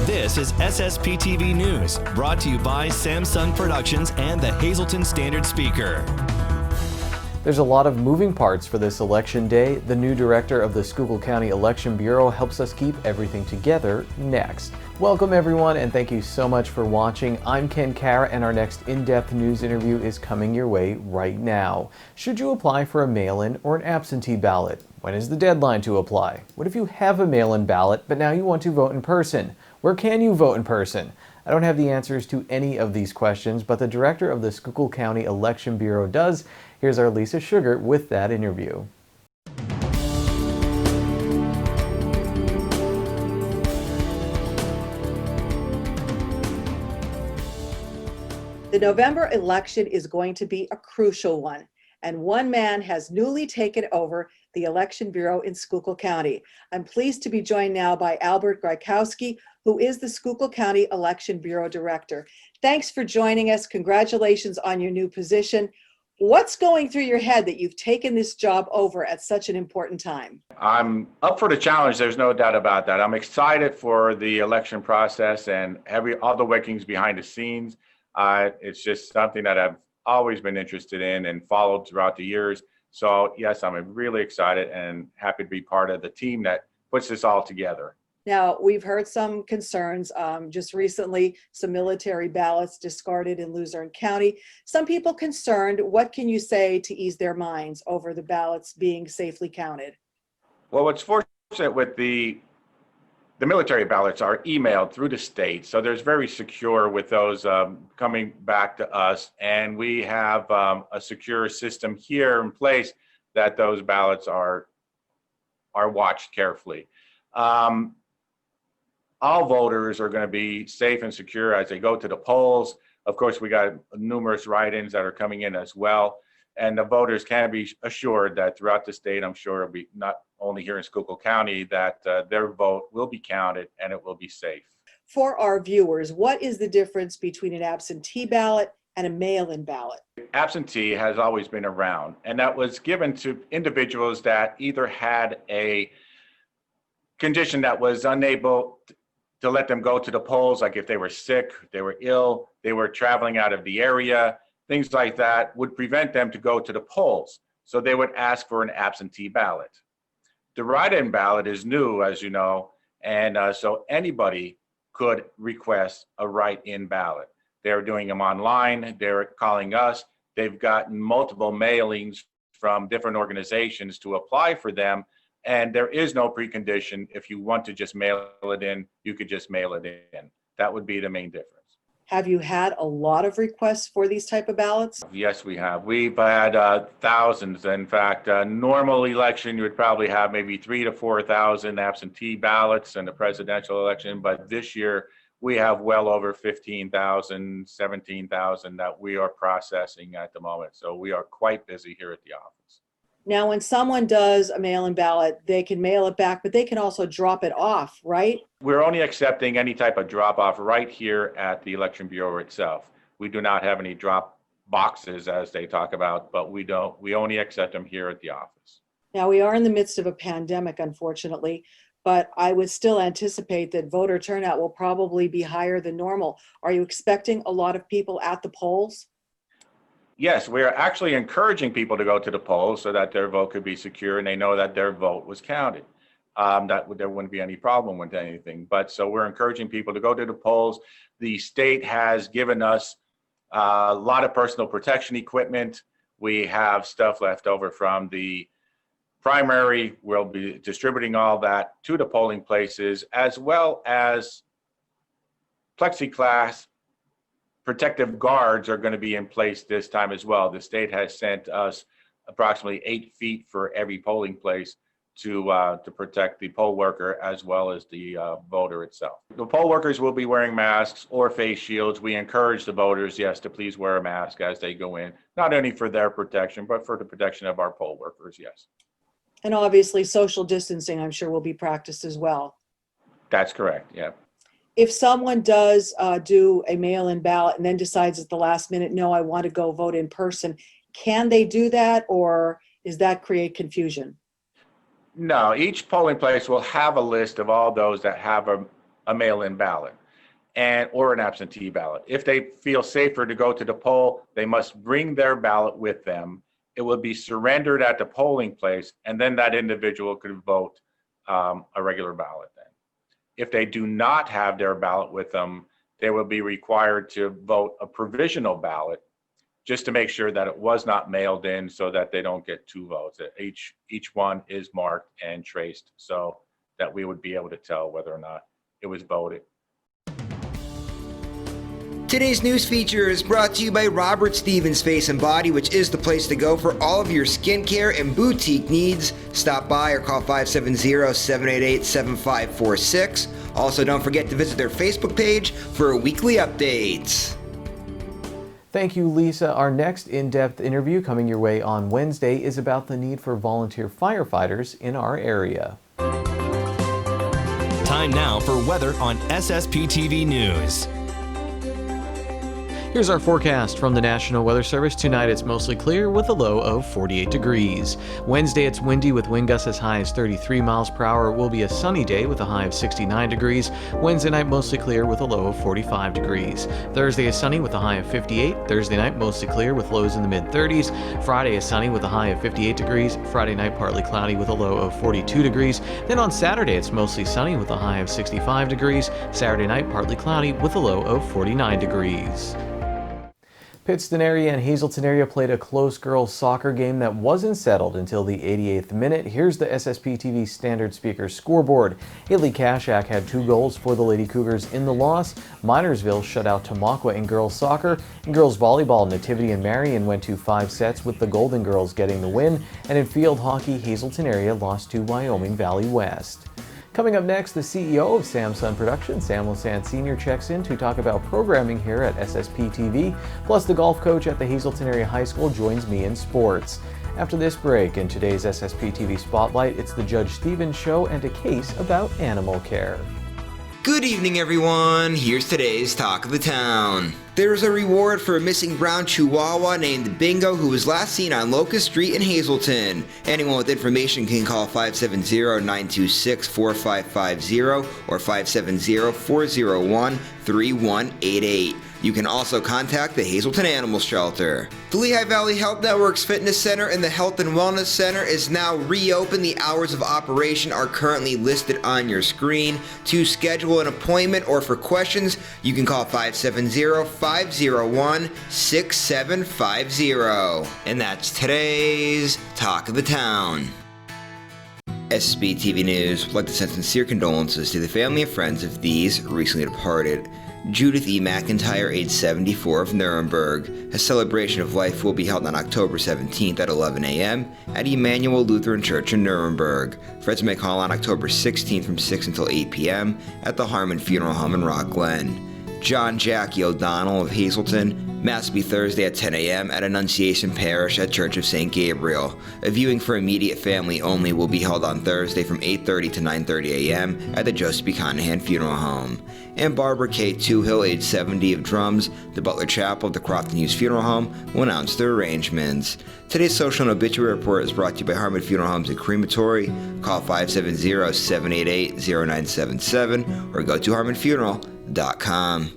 This is SSPTV News, brought to you by Samsung Productions and the Hazleton Standard Speaker. There's a lot of moving parts for this election day. The new director of the Schuylkill County Election Bureau helps us keep everything together next. Welcome everyone, and thank you so much for watching. I'm Ken Kara, and our next in-depth news interview is coming your way right now. Should you apply for a mail-in or an absentee ballot? When is the deadline to apply? What if you have a mail-in ballot, but now you want to vote in person? Where can you vote in person? I don't have the answers to any of these questions, but the director of the Schuylkill County Election Bureau does. Here's our Lisa Sugar with that interview. The November election is going to be a crucial one, and one man has newly taken over the Election Bureau in Schuylkill County. I'm pleased to be joined now by Albert Grykowski, who is the Schuylkill County Election Bureau Director. Thanks for joining us. Congratulations on your new position. What's going through your head that you've taken this job over at such an important time? I'm up for the challenge. There's no doubt about that. I'm excited for the election process and all the workings behind the scenes. It's just something that I've always been interested in and followed throughout the years. So yes, I'm really excited and happy to be part of the team that puts this all together. Now, we've heard some concerns just recently, some military ballots discarded in Luzerne County. Some people concerned. What can you say to ease their minds over the ballots being safely counted? Well, what's fortunate with the military ballots are emailed through the state, so there's very secure with those coming back to us, and we have a secure system here in place that those ballots are watched carefully. All voters are going to be safe and secure as they go to the polls. Of course, we got numerous write-ins that are coming in as well. And the voters can be assured that throughout the state, I'm sure it'll be not only here in Schuylkill County, that their vote will be counted and it will be safe. For our viewers, what is the difference between an absentee ballot and a mail-in ballot? Absentee has always been around, and that was given to individuals that either had a condition that was unable to let them go to the polls, like if they were sick, they were ill, they were traveling out of the area, things like that would prevent them to go to the polls. So they would ask for an absentee ballot. The write-in ballot is new, as you know, and so anybody could request a write-in ballot. They're doing them online, they're calling us, they've gotten multiple mailings from different organizations to apply for them. And there is no precondition. If you want to just mail it in, you could just mail it in. That would be the main difference. Have you had a lot of requests for these type of ballots? Yes, we have. We've had thousands. In fact, a normal election, you would probably have maybe 3,000 to 4,000 absentee ballots in the presidential election. But this year, we have well over 15,000, 17,000 that we are processing at the moment. So we are quite busy here at the office. Now, when someone does a mail-in ballot, they can mail it back, but they can also drop it off, right? We're only accepting any type of drop-off right here at the Election Bureau itself. We do not have any drop boxes, as they talk about, but we only accept them here at the office. Now, we are in the midst of a pandemic, unfortunately, but I would still anticipate that voter turnout will probably be higher than normal. Are you expecting a lot of people at the polls? Yes, we are actually encouraging people to go to the polls so that their vote could be secure and they know that their vote was counted. There wouldn't be any problem with anything. But so we're encouraging people to go to the polls. The state has given us a lot of personal protection equipment. We have stuff left over from the primary. We'll be distributing all that to the polling places, as well as plexiglass protective guards are going to be in place this time as well. The state has sent us approximately 8 feet for every polling place to protect the poll worker as well as the voter itself. The poll workers will be wearing masks or face shields. We encourage the voters, yes, to please wear a mask as they go in, not only for their protection, but for the protection of our poll workers, yes. And obviously social distancing, I'm sure, will be practiced as well. That's correct, yeah. If someone does do a mail-in ballot and then decides at the last minute, no, I want to go vote in person, can they do that? Or Does that create confusion? No, each polling place will have a list of all those that have a mail-in ballot or an absentee ballot. If they feel safer to go to the poll, they must bring their ballot with them. It will be surrendered at the polling place, and then that individual could vote a regular ballot then. If they do not have their ballot with them, they will be required to vote a provisional ballot just to make sure that it was not mailed in, so that they don't get two votes. Each one is marked and traced so that we would be able to tell whether or not it was voted. Today's news feature is brought to you by Robert Stevens Face and Body, which is the place to go for all of your skincare and boutique needs. Stop by or call 570-788-7546. Also, don't forget to visit their Facebook page for weekly updates. Thank you, Lisa. Our next in-depth interview coming your way on Wednesday is about the need for volunteer firefighters in our area. Time now for weather on SSPTV News. Here's our forecast from the National Weather Service. Tonight it's mostly clear with a low of 48 degrees. Wednesday it's windy with wind gusts as high as 33 miles per hour. It will be a sunny day with a high of 69 degrees. Wednesday night mostly clear with a low of 45 degrees. Thursday is sunny with a high of 58. Thursday night mostly clear with lows in the mid-30s. Friday is sunny with a high of 58 degrees. Friday night partly cloudy with a low of 42 degrees. Then on Saturday it's mostly sunny with a high of 65 degrees. Saturday night partly cloudy with a low of 49 degrees. Pittston area and Hazleton area played a close girls soccer game that wasn't settled until the 88th minute. Here's the SSPTV Standard Speaker scoreboard. Haley Kashak had 2 goals for the Lady Cougars in the loss. Minersville shut out Tamaqua in girls soccer. In girls volleyball, Nativity and Marion went to 5 sets with the Golden Girls getting the win. And in field hockey, Hazleton area lost to Wyoming Valley West. Coming up next, the CEO of Samsung Productions, Sam Lassant Sr., checks in to talk about programming here at SSPTV. Plus, the golf coach at the Hazleton Area High School joins me in sports. After this break, in today's SSPTV Spotlight, it's the Judge Stevens Show and a case about animal care. Good evening, everyone. Here's today's Talk of the Town. There's a reward for a missing brown chihuahua named Bingo who was last seen on Locust Street in Hazleton. Anyone with information can call 570-926-4550 or 570-401-3188. You can also contact the Hazleton Animal Shelter. The Lehigh Valley Health Network's Fitness Center and the Health and Wellness Center is now reopened. The hours of operation are currently listed on your screen. To schedule an appointment or for questions, you can call 570-501-6750. And that's today's Talk of the Town. SSPTV News would like to send sincere condolences to the family and friends of these recently departed. Judith E. McIntyre, age 74, of Nuremberg. A celebration of life will be held on October 17th at 11 a.m. at Emmanuel Lutheran Church in Nuremberg. Friends may call on October 16th from 6 until 8 p.m. at the Harmon Funeral Home in Rock Glen. John Jackie O'Donnell of Hazleton. Mass will be Thursday at 10 a.m. at Annunciation Parish at Church of St. Gabriel. A viewing for immediate family only will be held on Thursday from 8:30 to 9:30 a.m. at the Joseph B. Conahan Funeral Home. And Barbara K. Toohill, age 70, of Drums, the Butler Chapel of the Crofton Hughes Funeral Home, will announce their arrangements. Today's social and obituary report is brought to you by Harmon Funeral Homes and Crematory. Call 570-788-0977 or go to harmonfuneral.com.